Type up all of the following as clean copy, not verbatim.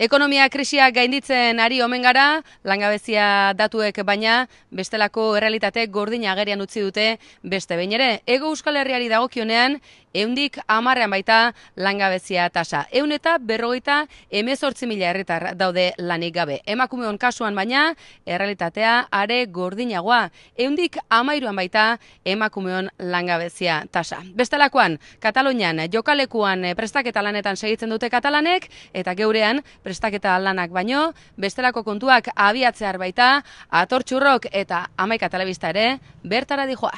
Ekonomia krisia gainditzen ari omen gara, langabezia datuek baina bestelako errealitate gordin agerian utzi dute beste behin ere. Hego Euskal Herriari dagokionean, 110 baita langabezia tasa. 150.000 herritar daude lanik gabe. Emakumeon kasuan baina, errealitatea are gordinagoa. 113 baita emakumeon langabezia tasa. Bestelakoan, Katalunian jokalekuan prestaketa lanetan segitzen dute katalanek, eta geurean prestaketa lanak baino, bestelako kontuak abiatzear baita, Atortxurrok eta Hamaika Telebista ere bertara dijoa.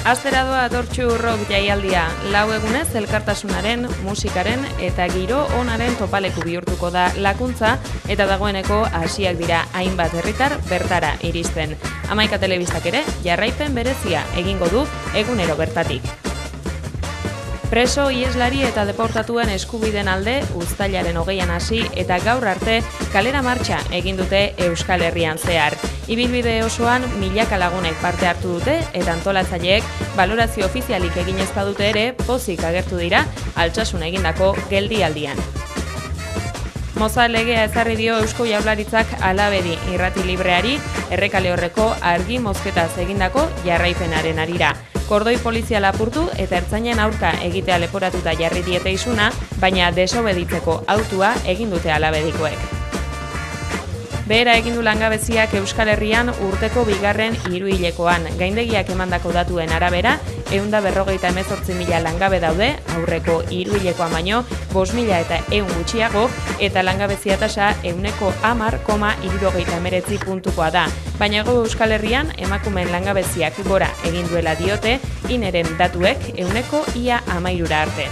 Astera doa Atortxurrok jaialdia, 4 egunez elkartasunaren, musikaren eta giro onaren topaleku bihurtuko da Lakuntza, eta dagoeneko hasiak dira hainbat herritar bertara iristen. Hamaika Telebistak ere jarraipen berezia egingo du egunero bertatik. Preso, ieslari eta deportatuen eskubideen alde uztailaren 20an hasi eta gaur arte kalera martxa egin dute Euskal Herrian zehar. Ibilbide osoan milaka lagunek parte hartu dute eta antolatzaileek balorazio ofizialik egin ez badute ere pozik agertu dira Altsasun egindako geldialdian. Moza legea ezarri dio Eusko Jaurlaritzak Alabedi irrati libreari Errekale Horreko argi mozketaz egindako jarraipenaren harira. Kordoi polizia lapurtu eta ertzainen aurka egitea leporatuta jarri diete isuna, baina desobeditzeko autua egin dute Alabedikoek. Behera egin du langabeziak Euskal Herrian urteko 2. hiruhilekoan. Gaindegiak emandako datuen arabera, 158.000 langabe daude, aurreko hiruhilekoan baino 5.100 gutxiago, eta langabezia tasa 10,69 puntukoa da. Baina Hego Euskal Herrian emakumeen langabeziak gora egin duela diote, ineren datuek 13% arte.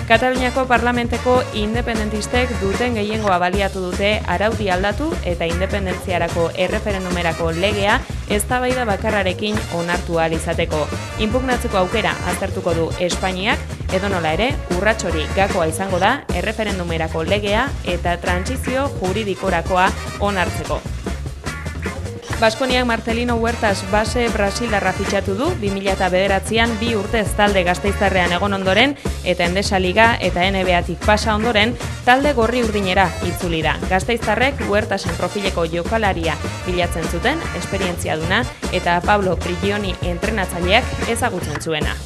Kataluniako parlamenteko independentistek duten gehiengoa baliatu dute araudi aldatu eta independentziarako erreferendumerako legea eztabaida bakarrarekin onartu ahal izateko. Inpugnatzeko aukera aztertuko du Espainiak, edonola ere urratxori gakoa izango da erreferendumerako legea eta trantsizio juridikorakoa onartzeko. Baskoniak Marcelino Huertas base Brasildarra fitxatu du 2009an 2 urtez talde Gasteiztarrean egon ondoren eta Endesa Liga eta NBA-tik pasa ondoren talde gorri urdinera itzuli da. Gasteiztarrek Huertasen profileko jokalaria bilatzen zuten, esperientziaduna eta Pablo Prigioni entrenatzaileak ezagutzen zuena.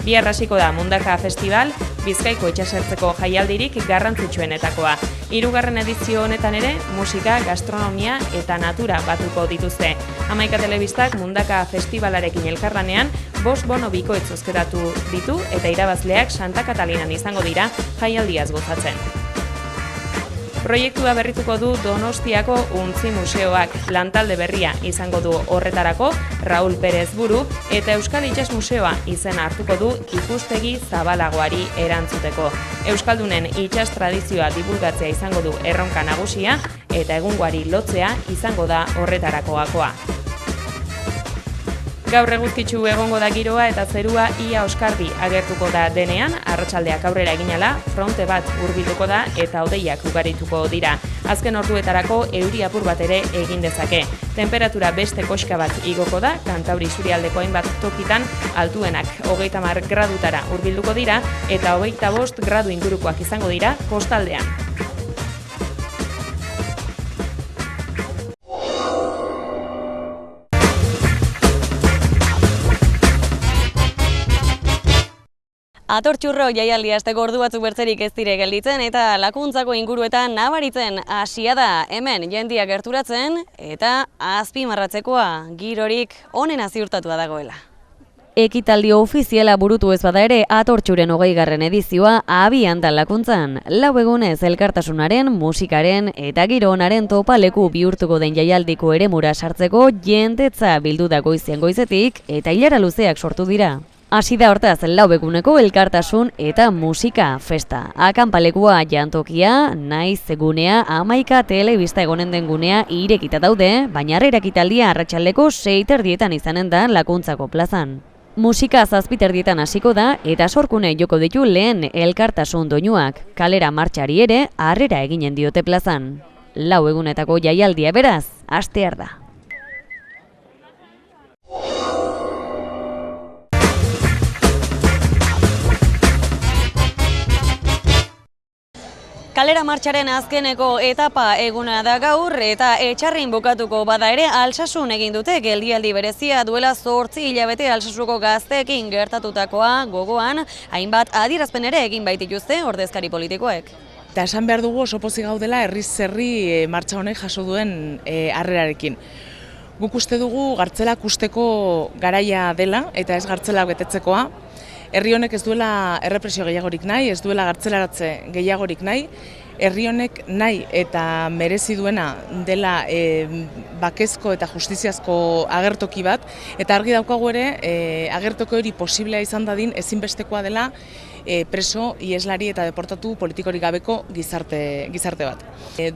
Bihar hasiko da Mundaka Festival, Bizkaiko itsasertzeko jaialdirik garrantzitsuenetakoa. 3. edizio honetan ere, musika, gastronomia eta natura batuko dituzte. Hamaika Telebistak Mundaka Festivalarekin elkarlanean 5 bono bikoitz zozketatu ditu eta irabazleak Santa Katalinan izango dira jaialdiaz gozatzen. Proiektua berrituko du Donostiako Untzi Museoak, lantalde berria izango du horretarako Raul Pérez buru eta Euskal Itsas Museoa izena hartuko du ikuspegi zabalagoari erantzuteko. Euskaldunen itsas tradizioa dibulgatzea izango du erronka nagusia eta egungoari lotzea izango da horretarako gakoa. Gaur eguzkitsu egongo da giroa eta zerua ia oskarbi agertuko da denean, arratsaldeak aurrera eginala, fronte bat hurbilduko da eta hodeiak ugarituko dira. Azken orduetarako euri apur bat ere egin dezake. Temperatura beste koxka bat igoko da, Kantauri isurialdeko hainbat tokitan altuenak 30 gradutara hurbilduko dira eta 25 gradu ingurukoak izango dira kostaldean. Atortxurrok jaialdia asteko ordu batzuk bertzerik ez dire gelditzen eta Lakuntzako inguruetan nabaritzen hasia da hemen jendia gerturatzen eta azpimarratzekoa girorik onena ziurtatua dagoela. Ekitaldi ofiziala burutu ez bada ere Atortxuren 20. edizioa abian da Lakuntzan. 4 egunez elkartasunaren, musikaren eta giro onaren topaleku bihurtuko den jaialdiko eremura sartzeko jendetza bildu da goizean goizetik eta ilara luzeak sortu dira. Hasi da hortaz 4 eguneko elkartasun eta musika festa. Akanpalekua jantokia, naiz gunea, Hamaika Telebista egonen den gunea irekita daude, baina harrera ekitaldia arratsaldeko 6:30 izanen da Lakuntzako plazan. Musika 7:30 hasiko da eta sorkune joko ditu lehen elkartasun doinuak. Kalera martxari ere harrera eginen diote plazan. 4 egunetako jaialdia beraz, hastear da. Kalera martxaren azkeneko etapa eguna da gaur eta etxarrin bukatuko bada ere Alsasun egin dute geldialdi berezia duela 8 hilabete Alsasuko gazteekin gertatutakoa gogoan hainbat adierazpen ere egin baitituzte ordezkari politikoek. Eta esan behar dugu oso pozik gaudela herriz herri martxa honek jaso duen harrerarekin. Guk uste dugu gartzelak usteko garaia dela eta ez gartzelak betetzekoa. Herri honek ez duela errepresio gehiagorik nahi, ez duela gartzelaratze gehiagorik nahi. Herri honek nahi eta merezi duena dela bakezko eta justiziazko agertoki bat. Eta argi daukagu ere, agertoki hori posiblea izan dadin ezinbestekoa dela preso, ieslari eta deportatu politikorik gabeko gizarte bat.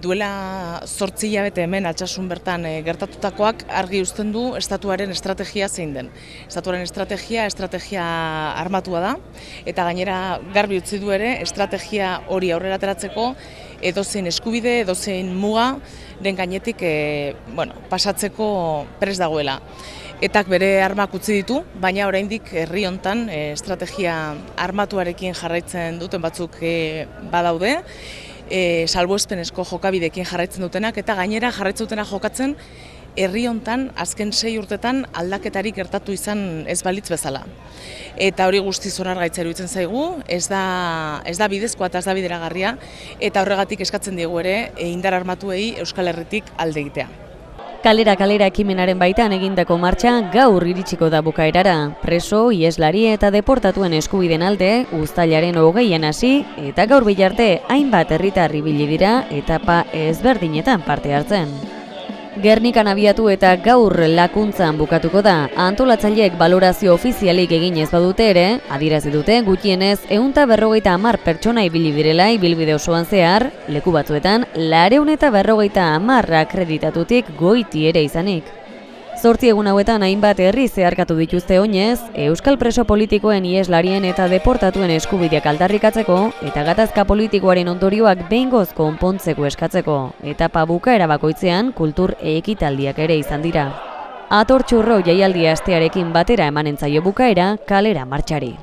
Duela 8 hilabete hemen Altsasun bertan gertatutakoak argi uzten du estatuaren estrategia zein den. Estatuaren estrategia armatua da eta gainera garbi utzi du ere estrategia hori aurrera ateratzeko edozein eskubide, edozein muga den gainetik pasatzeko prest dagoela. Etak bere armak utzi ditu, baina oraindik herri hontan estrategia armatuarekin jarraitzen duten batzuk badaude, salbuespenezko jokabideekin jarraitzen dutenak eta gainera jarraitzen dutenak jokatzen herri hontan azken 6 urtetan aldaketarik gertatu izan ez balitz bezala. Eta hori guztiz onargaitza iruditzen zaigu, ez da bidezkoa eta ez da bideragarria eta horregatik eskatzen diegu ere indar armatuei Euskal Herritik alde egitea. Kalera ekimenaren baitan egindako martxa gaur iritsiko da bukaerara. Preso, ieslari eta deportatuen eskubideen alde uztailaren 20an hasi eta gaur bilarte hainbat herritar ibili dira etapa ezberdinetan parte hartzen. Gernikan abiatu eta gaur Lakuntzan bukatuko da. Antolatzaileek balorazio ofizialik egin ez badute ere, adierazi dute gutxienez 150 pertsona ibili direla ibilbide osoan zehar, leku batzuetan 450 akreditatutik goiti ere izanik. 8 egun hauetan hainbat herri zeharkatu dituzte oinez, euskal preso politikoen ieslarien eta deportatuen eskubideak aldarrikatzeko eta gatazka politikoaren ondorioak behingoz konpontzeko eskatzeko. Etapa bukaera bakoitzean kultur ekitaldiak ere izan dira. Atortxurro jaialdi astearekin batera emanen zaio bukaera kalera martxari.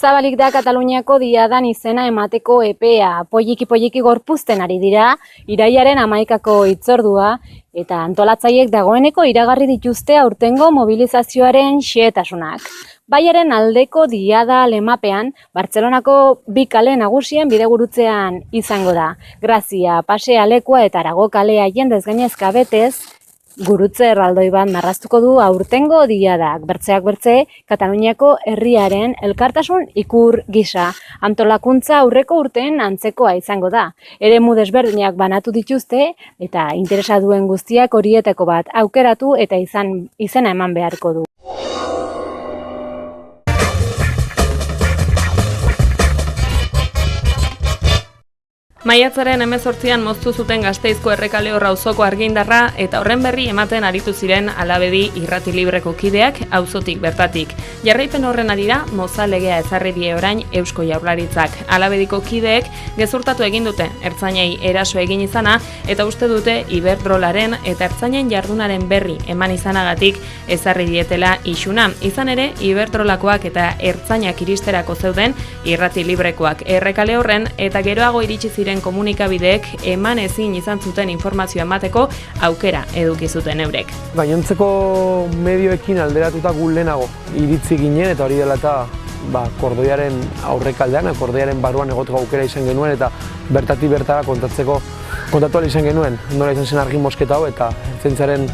Zabalik da Kataluniako diadan izena emateko epea. Poliki gorpuzten ari dira, irailaren 11ko hitzordua eta antolatzaileek dagoeneko iragarri dituzte aurtengo mobilizazioaren xehetasunak. Baiaren aldeko diada lemapean, Bartzelonako 2 kale nagusien bidegurutzean izango da. Grazia, Pasea Lekua eta Arago kalea jendez gainezka betez, gurutze erraldoi bat marraztuko du aurtengo diadak. Bertzeak bertze, Kataluniako herriaren elkartasun ikur gisa. Antolakuntza aurreko urteen antzekoa izango da. Eremu desberdinak banatu dituzte eta interesa duen guztiak horietako bat aukeratu eta izena eman beharko du. Maiatzaren 18an moztu zuten Gasteizko Errekale auzoko argindarra eta horren berri ematen aritu ziren Alabedi Irrati Libreko kideak auzotik bertatik. Jarraipen horren arira moza legea ezarri die orain Eusko Jaurlaritzak. Alabediko kideek gezurtatu egin dute ertzainei eraso egin izana eta uste dute Iberdrolaren eta ertzainen jardunaren berri eman izanagatik ezarri dietela isuna. Izan ere Iberdrolakoak eta ertzainak iristerako zeuden Irrati Librekoak Errekale horren eta geroago iritsi ziren komunikabideek eman ezin izan zuten informazioa emateko aukera eduki zuten eurek. Gainontzeko medioekin alderatuta gu lehenago iritzi ginen eta hori dela eta Kordoiaren aurrekaldean, Kordoiaren barruan egoteko aukera izan genuen eta bertatik bertara kontatu izan genuen. Nola izan zen argi mosketa hau eta ertzaintzaren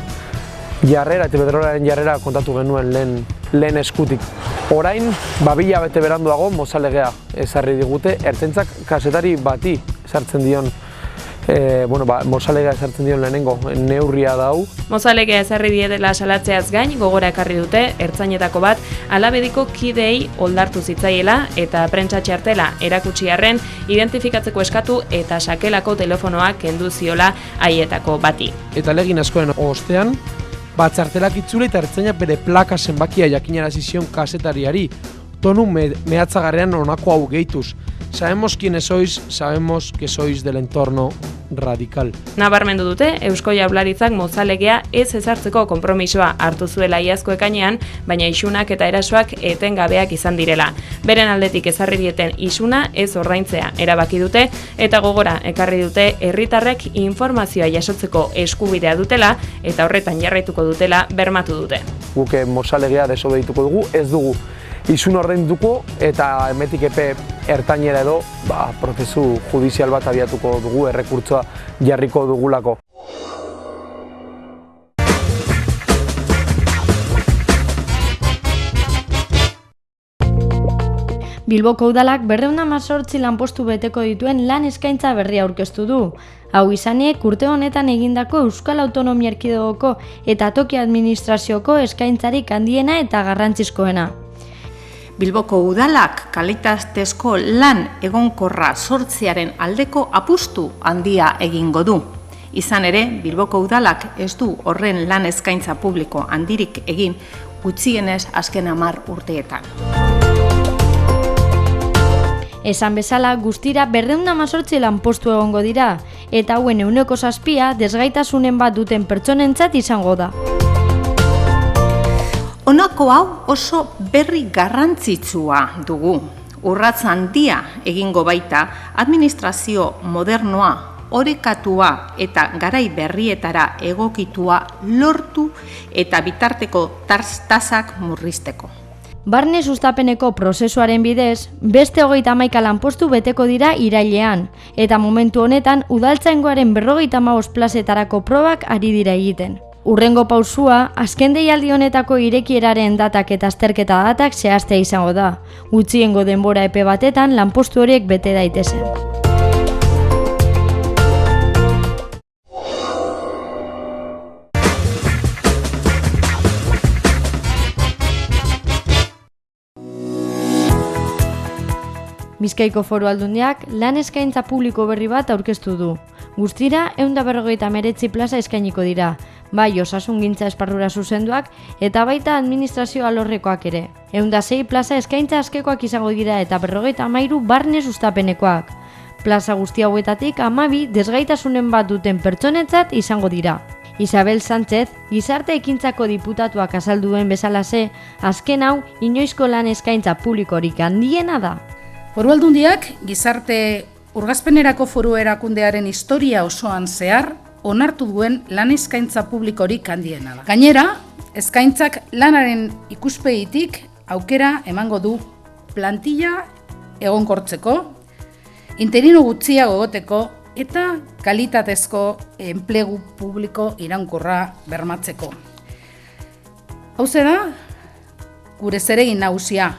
jarrera eta Iberdrolaren jarrera kontatu genuen lehen eskutik. Orain, 2 hilabete beranduago moza legea ezarri digute, ertzaintzak kazetari bati sartzen dion, moza legea ezartzen dion lehenengo neurria dau. Moza legea ezarri dietela salatzeaz gain, gogora ekarri dute, ertzainetako bat Alabediko kideei oldartu zitzaiela eta prentsa txartela erakutsi arren identifikatzeko eskatu eta sakelako telefonoa kendu ziola haietako bati. Eta legin askoen ostean, txartelak itzule eta ertzainak bere plaka zenbakia jakinarazi zion kazetariari, tonu mehatzagarrean honako hau gehituz. Sabemos quiénes sois, sabemos que sois del entorno radical. Nabarmendu dute, Eusko Jaurlaritzak mozalegea ez ezartzeko konpromisoa hartu zuela iazko ekainean, baina isunak eta erasoak etengabeak izan direla. Beren aldetik ezarri dieten isuna ez ordaintzea erabaki dute eta gogora ekarri dute herritarrek informazioa jasotzeko eskubidea dutela eta horretan jarraituko dutela bermatu dute. Guk mozalegea desobedituko dugu, ez dugu isun ordainduko eta hemetik epe ertainera edo prozesu judizial bat abiatuko dugu, errekurtsoa jarriko dugulako. Bilboko udalak 218 lanpostu beteko dituen lan eskaintza berria aurkeztu du. Hau izanik urte honetan egindako Euskal Autonomia Erkidegoko eta toki administrazioko eskaintzarik handiena eta garrantzizkoena. Bilboko udalak kalitatezko lan egonkorra sortzearen aldeko apustu handia egingo du. Izan ere, Bilboko udalak ez du horren lan eskaintza publiko handirik egin gutxienez azken 10 urteetan. Esan bezala, guztira 218 lanpostu egongo dira, eta hauen 7% desgaitasunen bat duten pertsonentzat izango da. Honako hau oso berri garrantzitsua dugu. Urrats handia egingo baita administrazio modernoa, orekatua eta garai berrietara egokitua lortu eta bitarteko tasak murrizteko. Barne sustapeneko prozesuaren bidez, beste 31 lanpostu beteko dira irailean, eta momentu honetan udaltzaingoaren 55 plazetarako probak ari dira egiten. Hurrengo pausua, azken deialdi honetako irekieraren datak eta azterketa datak zehaztea izango da. Gutxiengo denbora epe batetan lanpostu horiek bete daitezen. Bizkaiko Foru Aldundiak lan eskaintza publiko berri bat aurkeztu du. Guztira 159 plaza eskainiko dira, bai osasungintza esparrura zuzenduak eta baita administrazio alorrekoak ere. 106 plaza eskaintza askekoak izango dira eta 53 barne sustapenekoak. Plaza guzti hauetatik 12 desgaitasunen bat duten pertsonetzat izango dira. Isabel Sánchez, gizarte ekintzako diputatuak azalduen bezalase, azken hau inoizko lan eskaintza publikorik handiena da. Foru Aldundiak gizarte urgazpenerako foru erakundearen historia osoan zehar onartu duen lan eskaintza publikorik handiena da. Gainera, eskaintzak lanaren ikuspegitik aukera emango du plantilla egonkortzeko, interino gutxiago egoteko eta kalitatezko enplegu publiko iraunkorra bermatzeko. Hauze da, gure zeregin nagusia,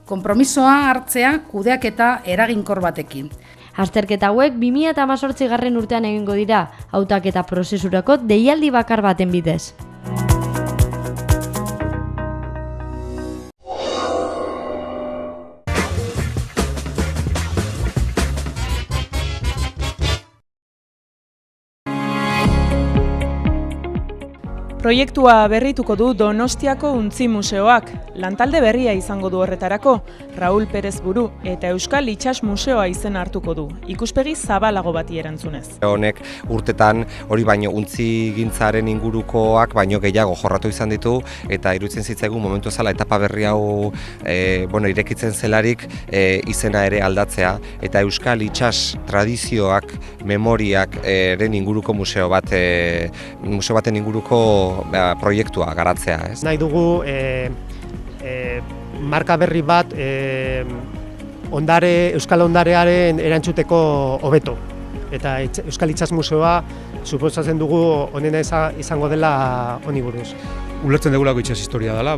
konpromisoa hartzea kudeaketa eraginkor batekin. Azterketa hauek 2018 urtean egingo dira, hautaketa prozesurako deialdi bakar baten bidez. Proiektua berrituko du Donostiako Untzi Museoak. Lantalde berria izango du horretarako, Raúl Pérez Buru eta Euskal Itsas Museoa izena hartuko du, ikuspegi zabalago bati erantzunez. Honek urtetan hori baino untzigintzaren ingurukoak baino gehiago jorratu izan ditu eta iruditzen zitzaigun momentu zela etapa berri hau irekitzen zelarik izena ere aldatzea eta Euskal Itsas tradizioak, memoriak eren inguruko museo baten inguruko proiektua garatzea. Nahi dugu marka berri bat Euskal Ondarearen erantzuteko hobeto. Eta Euskal Itsas Museoa suposatzen dugu honena izango dela honi buruz. Ulertzen dugulako itsas historia dela,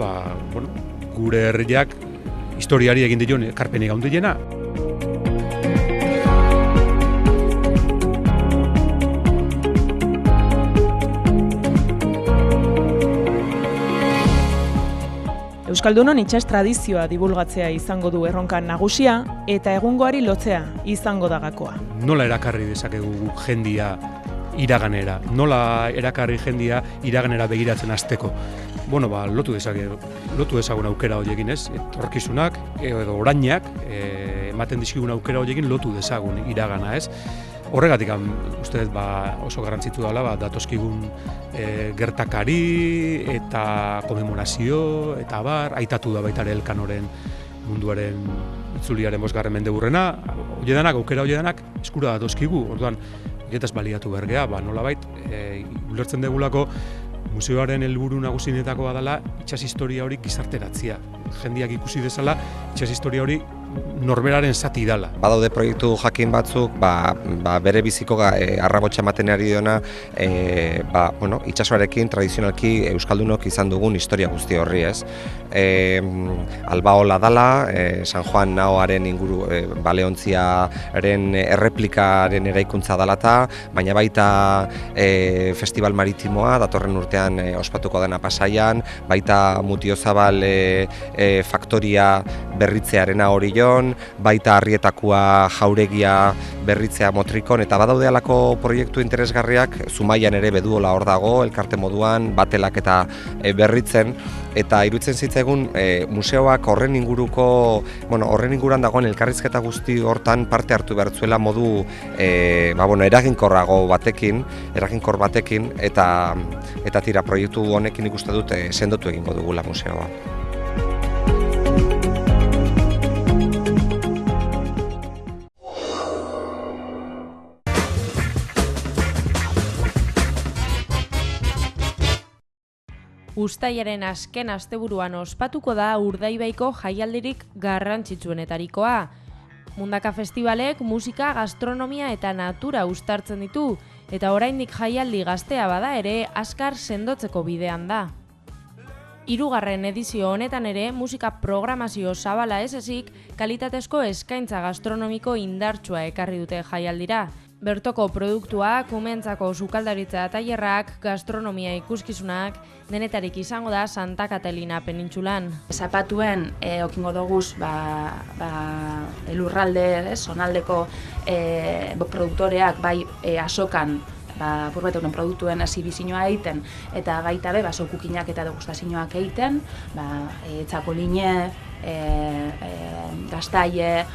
gure herriak historiari egin dion ekarpenik handiena. Euskaldunon itsas tradizioa divulgatzea izango du erronka nagusia eta egungoari lotzea izango da gakoa. Nola erakarri dezakegu jendia iraganera? Nola erakarri jendia iraganera begiratzen hasteko? Lotu dezagun aukera horiekin, ez? Etorkizunak edo orainak ematen dizkigun aukera horiekin lotu dezagun iragana, ez? Horregatik, uste dut oso garrantzitu dela, datozkigun gertakari eta komemorazio eta aitatu da baita ere Elkanoren munduaren itzuliaren 5. mendeurrena, aukera hoiedanak eskura datozkigu, orduan, horietaz baliatu bergea, nolabait, ulertzen degulako museoaren helburu nagusienetakoa dela itsas historia hori gizarteratzea. Jendiak ikusi dezala, itsas historia hori norberaren zati dela. Badaude proiektu jakin batzuk, bere biziko arrabotsa ematen ari diona, itsasoarekin tradizionalki euskaldunok izan dugun historia guzti horri, ez? Albaola dala, San Juan naoaren inguru baleontziaren erreplikaren eraikuntza dalata, baina baita festival maritimoa, datorren urtean ospatuko dena Pasaian, baita Mutiozabal faktoria berritzearena Orion, baita Arrietakoa jauregia berritzea Motrikon, eta badaude halako proiektu interesgarriak, Zumaian ere Beduola hor dago, elkarte moduan, batelak eta berritzen, eta iruditzen zitzaigun museoak horren inguruan dagoen elkarrizketa guzti hortan parte hartu behar zuela modu eraginkor batekin, eta tira proiektu honekin ikuste dut sendotu egingo dugula museoa. Uztailaren azken asteburuan ospatuko da Urdaibaiko jaialdirik garrantzitsuenetarikoa. Mundaka festivalek musika, gastronomia eta natura uztartzen ditu, eta oraindik jaialdi gaztea bada ere azkar sendotzeko bidean da. 3. edizio honetan ere musika programazio zabala ez ezik, kalitatezko eskaintza gastronomiko indartsua ekarri dute jaialdira. Bertoko produktuak, umeentzako sukaldaritza tailerrak, gastronomia ikuskizunak, denetarik izango da Santa Catalina penintsulan. Zapatuen okingo doguz elurralde, zonaldeko produktoreak bai asokan burbeteunen produktuen exhibizioa egiten, eta baita be, sokukinak eta degustazioak egiten, txakoline, gaztaile,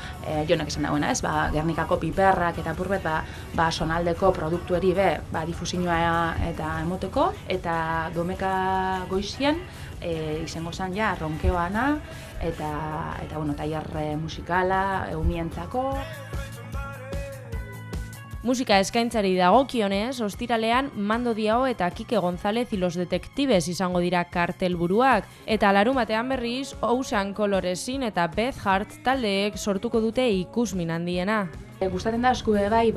jonek esan dagoena ez, Gernikako piperrak eta burbet, zonaldeko produktueri be, difuzioa eta emoteko, eta domeka goizien, izango zen ja, ronkeoana, eta tailer musikala, eumientzako. Musika eskaintzari dagokionez, ostiralean Mando Diao eta Kike González y los Detectives izango dira kartelburuak, eta larunbatean berriz Ocean Coloresin eta Beth Hart taldeek sortuko dute ikusmin handiena. Gustatzen da asko bai,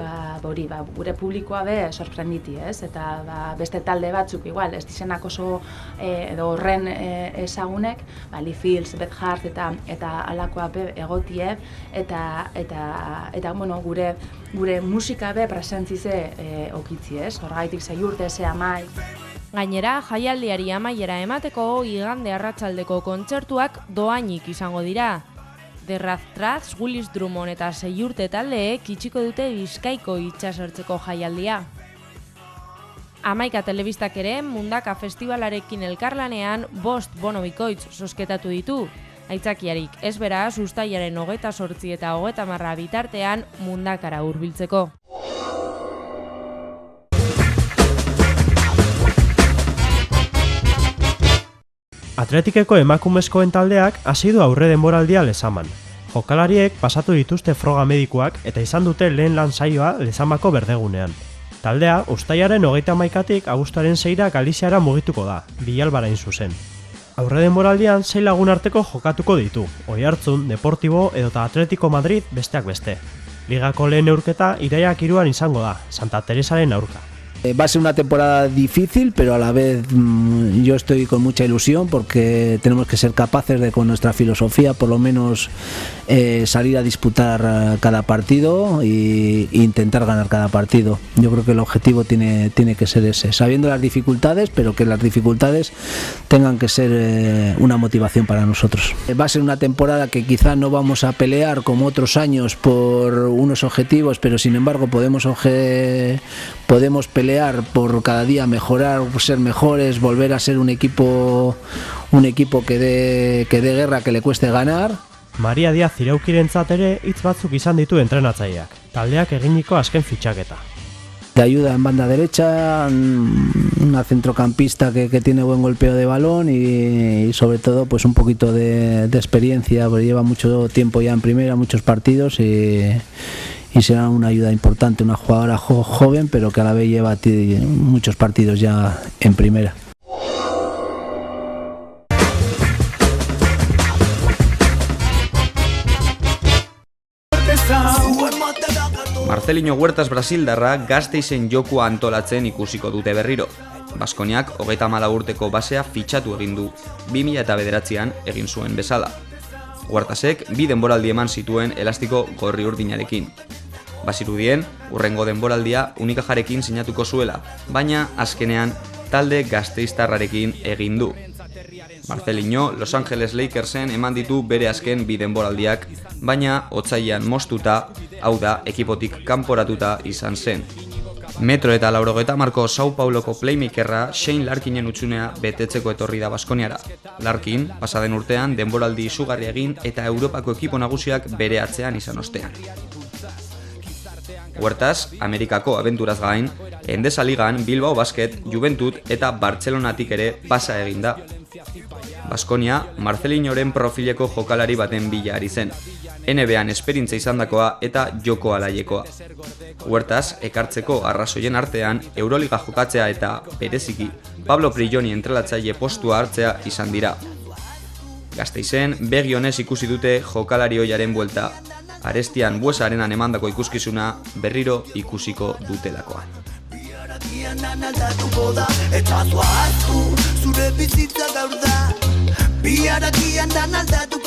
gure publikoa be sorprenditi, ez? Eta beste talde batzuk igual, ez dizenak oso edo horren ezagunek, Lee Fields, Beth Hart eta alakoa be egotie, eta gure musika be presentzize okitzi, ez? Horgaitik 6 urte, 10 Gainera, jaialdiari amaiera emateko igande arratsaldeko kontzertuak doainik izango dira. The Raz, Willis Drummond eta 6 urte taldeek itxiko dute Bizkaiko itsasertzeko jaialdia. 11 telebistak ere Mundaka Festivalarekin elkarlanean 5 bono bikoitz zozketatu ditu. Aitzakiarik ez beraz, uztailaren 28 eta 30 bitartean Mundakara hurbiltzeko. Atletikeko emakumezkoen taldeak hasi du aurre denboraldia Lezaman. Jokalariek pasatu dituzte froga medikuak eta izan dute lehen lan saioa Lezamako berdegunean. Taldea uztailaren 31tik abuztuaren 6ra Galiziara mugituko da, Bilalbara hain zuzen. Aurre denboraldian 6 lagun arteko jokatuko ditu, Oiartzun, Deportibo edota Atletico Madrid besteak beste. Ligako lehen neurketa iraiak 3an izango da, Santa Teresaren aurka. Va a ser una temporada difícil, pero a la vez yo estoy con mucha ilusión porque tenemos que ser capaces de, con nuestra filosofía, por lo menos salir a disputar cada partido e intentar ganar cada partido. Yo creo que el objetivo tiene que ser ese, sabiendo las dificultades, pero que las dificultades tengan que ser una motivación para nosotros. Va a ser una temporada que quizá no vamos a pelear como otros años por unos objetivos, pero sin embargo podemos pelear por cada día mejorar, ser mejores, volver a ser un equipo que dé guerra, que le cueste ganar. Maria Diaz Iraukirentzat ere hitz batzuk izan ditu entrenatzaileak. taldeak eginiko azken fitxaketa. De ayuda en banda derecha, una centrocampista que tiene buen golpeo de balón y sobre todo pues un poquito de experiencia, porque lleva mucho tiempo ya en primera, muchos partidos y será una ayuda importante, una jugadora joven pero que a la vez lleva muchos partidos ya en primera. Marcelinho Huertas Brasildarra Gasteizen jokua antolatzen ikusiko dute berriro. Baskoniak 34 urteko basea fitxatu egin du, 2009an egin zuen bezala. Huertasek 2 denboraldi eman zituen elastiko gorri urdinarekin. Bazirudien, urrengo denboraldia Unicajarekin sinatuko zuela, baina azkenean talde gasteiztarrarekin egin du. Marcelinho Los Angeles Lakersen eman ditu bere azken 2 denboraldiak, baina otsailean moztuta, hau da, ekipotik kanporatuta izan zen. Metro eta 90 marko Sao Pauloko playmakerra Shane Larkinen utxunea betetzeko etorri da Baskoniara. Larkin, pasaden urtean denboraldi izugarri egin eta Europako ekipo nagusiak bere atzean izan ostean. Huertas, Amerikako abenturaz gain, Endesa Ligan, Bilbao Basket, Juventud eta Bartzelonatik ere pasa egin da. Baskonia, Marcelinhoren profileko jokalari baten bila ari zen. NBA-an esperintza izandakoa eta joko alaiekoa. Huertas, ekartzeko arrazoien artean, Euroliga jokatzea eta, bereziki, Pablo Prigioni entrelatzaile postua hartzea izan dira. Gasteizen, begi honez ikusi dute jokalari ohiaren buelta. Arestian Buesa Arenan emandako ikuskizuna berriro ikusiko dutelakoan. Eta zoaztu, zure bizitza gaur da, biharakian dan aldatu